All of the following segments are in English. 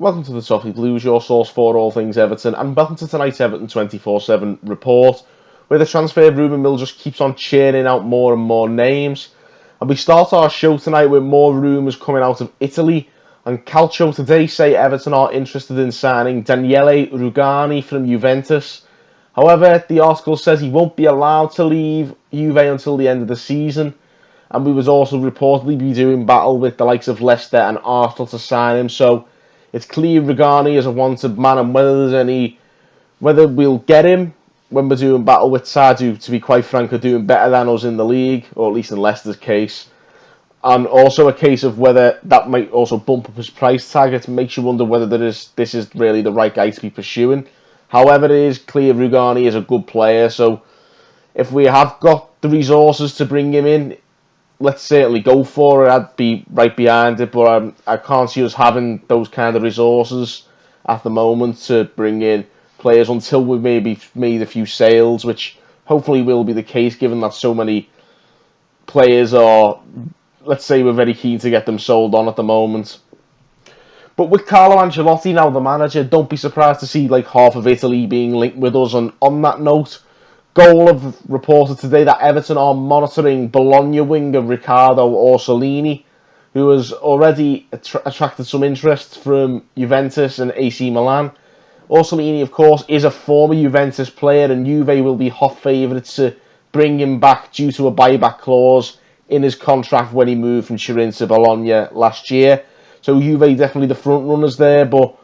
Welcome to the Toffee Blues, your source for all things Everton, and welcome to tonight's Everton 24/7 report, where the transfer rumour mill just keeps on churning out more and more names. And we start our show tonight with more rumours coming out of Italy, and Calcio today say Everton are interested in signing Daniele Rugani from Juventus. However, the article says he won't be allowed to leave Juve until the end of the season, and we was also reportedly be doing battle with the likes of Leicester and Arsenal to sign him, so it's clear Rugani is a wanted man, and whether we'll get him when we're doing battle with sides who, to be quite frank, are doing better than us in the league, or at least in Leicester's case. And also a case of whether that might also bump up his price tag. It makes you wonder whether this is really the right guy to be pursuing. However, it is clear Rugani is a good player, so if we have got the resources to bring him in, let's certainly go for it. I'd be right behind it, but I can't see us having those kind of resources at the moment to bring in players until we've maybe made a few sales, which hopefully will be the case, given that so many players are, let's say, we're very keen to get them sold on at the moment. But with Carlo Ancelotti now the manager, don't be surprised to see like half of Italy being linked with us. And on that note, Goal have reported today that Everton are monitoring Bologna winger Riccardo Orsolini, who has already attracted some interest from Juventus and AC Milan. Orsolini, of course, is a former Juventus player, and Juve will be hot favourites to bring him back due to a buyback clause in his contract when he moved from Turin to Bologna last year. So Juve definitely the front runners there, but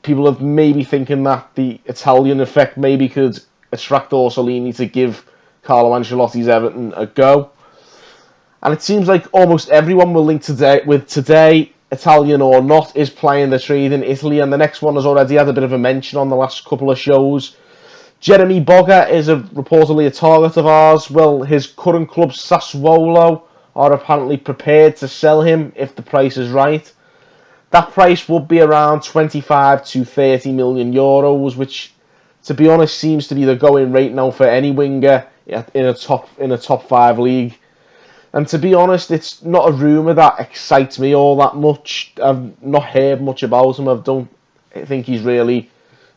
people are maybe thinking that the Italian effect maybe could attract Orsolini to give Carlo Ancelotti's Everton a go. And it seems like almost everyone we're linked today, Italian or not, is playing the trade in Italy, and the next one has already had a bit of a mention on the last couple of shows. Jeremy Boga is reportedly a target of ours. Well, his current club Sassuolo are apparently prepared to sell him if the price is right. That price would be around 25 to 30 million euros, which, to be honest, seems to be the going rate now for any winger in a top 5 league. And to be honest, it's not a rumour that excites me all that much. I've not heard much about him. I don't think he's really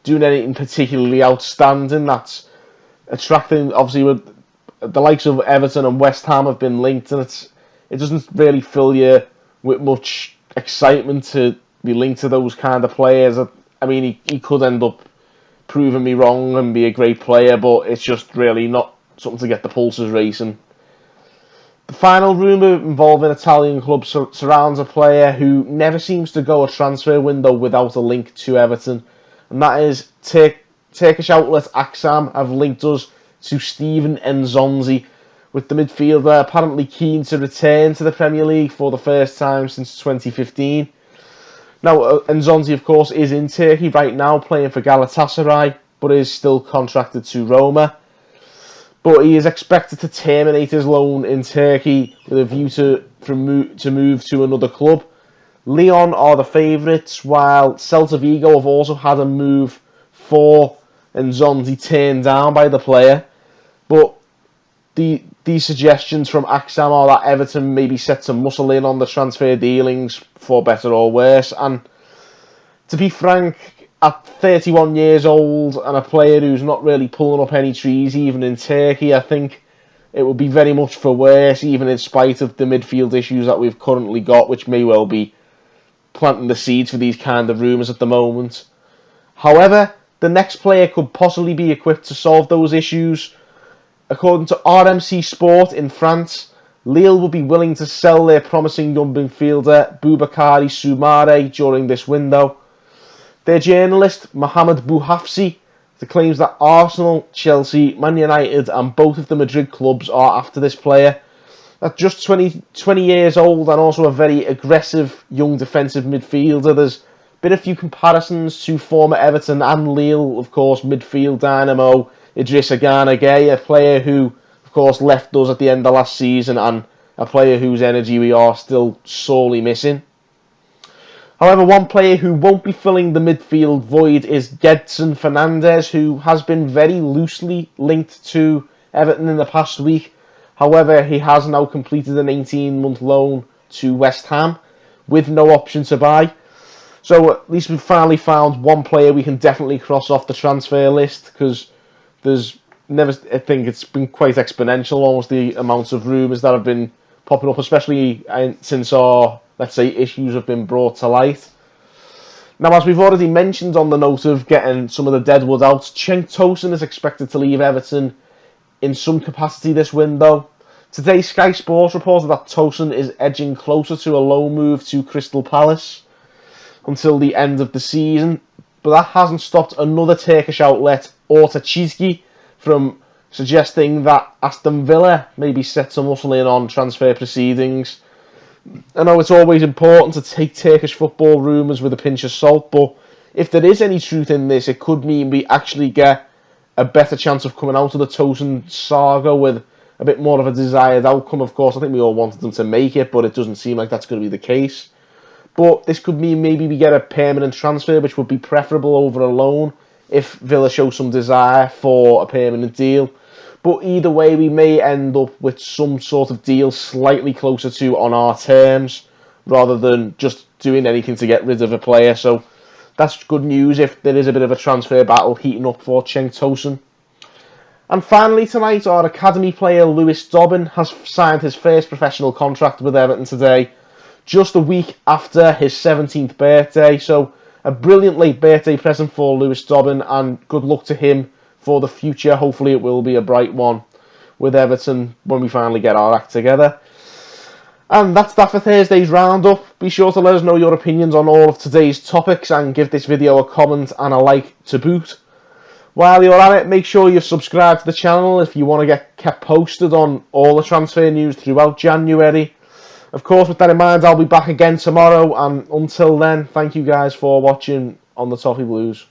doing anything particularly outstanding that's attracting. Obviously, with the likes of Everton and West Ham have been linked, and it doesn't really fill you with much excitement to be linked to those kind of players. I mean, he could end up proving me wrong and be a great player, but it's just really not something to get the pulses racing. The final rumour involving Italian clubs surrounds a player who never seems to go a transfer window without a link to Everton, and that is Turkish outlet Aksam have linked us to Steven Nzonzi, with the midfielder apparently keen to return to the Premier League for the first time since 2015. Now, Nzonzi, of course, is in Turkey right now playing for Galatasaray, but is still contracted to Roma. But he is expected to terminate his loan in Turkey with a view to move to another club. Lyon are the favourites, while Celta Vigo have also had a move for Nzonzi turned down by the player. But these suggestions from Aksam are that Everton may be set to muscle in on the transfer dealings for better or worse. And to be frank, at 31 years old and a player who's not really pulling up any trees even in Turkey, I think it would be very much for worse, even in spite of the midfield issues that we've currently got, which may well be planting the seeds for these kind of rumours at the moment. However, the next player could possibly be equipped to solve those issues. According to RMC Sport in France, Lille will be willing to sell their promising young midfielder Boubakary Soumaré during this window. Their journalist, Mohamed Bouhafsi, claims that Arsenal, Chelsea, Man United and both of the Madrid clubs are after this player. At just 20 years old and also a very aggressive young defensive midfielder, there's been a few comparisons to former Everton and Lille, of course, midfield dynamo Idrissa Gana Gueye, a player who, of course, left us at the end of last season and a player whose energy we are still sorely missing. However, one player who won't be filling the midfield void is Gedson Fernandes, who has been very loosely linked to Everton in the past week. However, he has now completed an 18-month loan to West Ham with no option to buy. So at least we've finally found one player we can definitely cross off the transfer list, because there's never, I think it's been quite exponential almost the amounts of rumours that have been popping up, especially since our, let's say, issues have been brought to light. Now, as we've already mentioned on the note of getting some of the deadwood out, Cenk Tosun is expected to leave Everton in some capacity this window. Today, Sky Sports reported that Tosun is edging closer to a loan move to Crystal Palace until the end of the season, but that hasn't stopped another Turkish outlet, Orta Çizgi, from suggesting that Aston Villa may be set to muscle in on transfer proceedings. I know it's always important to take Turkish football rumours with a pinch of salt, but if there is any truth in this, it could mean we actually get a better chance of coming out of the Tosun saga with a bit more of a desired outcome. Of course, I think we all wanted them to make it, but it doesn't seem like that's going to be the case. But this could mean maybe we get a permanent transfer, which would be preferable over a loan if Villa show some desire for a permanent deal. But either way, we may end up with some sort of deal slightly closer to on our terms, rather than just doing anything to get rid of a player. So that's good news if there is a bit of a transfer battle heating up for Cenk Tosun. And finally tonight, our academy player Lewis Dobbin has signed his first professional contract with Everton today, just a week after his 17th birthday. So a brilliant late birthday present for Lewis Dobbin, and good luck to him for the future. Hopefully it will be a bright one with Everton when we finally get our act together. And that's that for Thursday's roundup. Be sure to let us know your opinions on all of today's topics and give this video a comment and a like to boot. While you're at it, make sure you subscribe to the channel if you want to get kept posted on all the transfer news throughout January. Of course, with that in mind, I'll be back again tomorrow, and until then, thank you guys for watching on the Toffee Blues.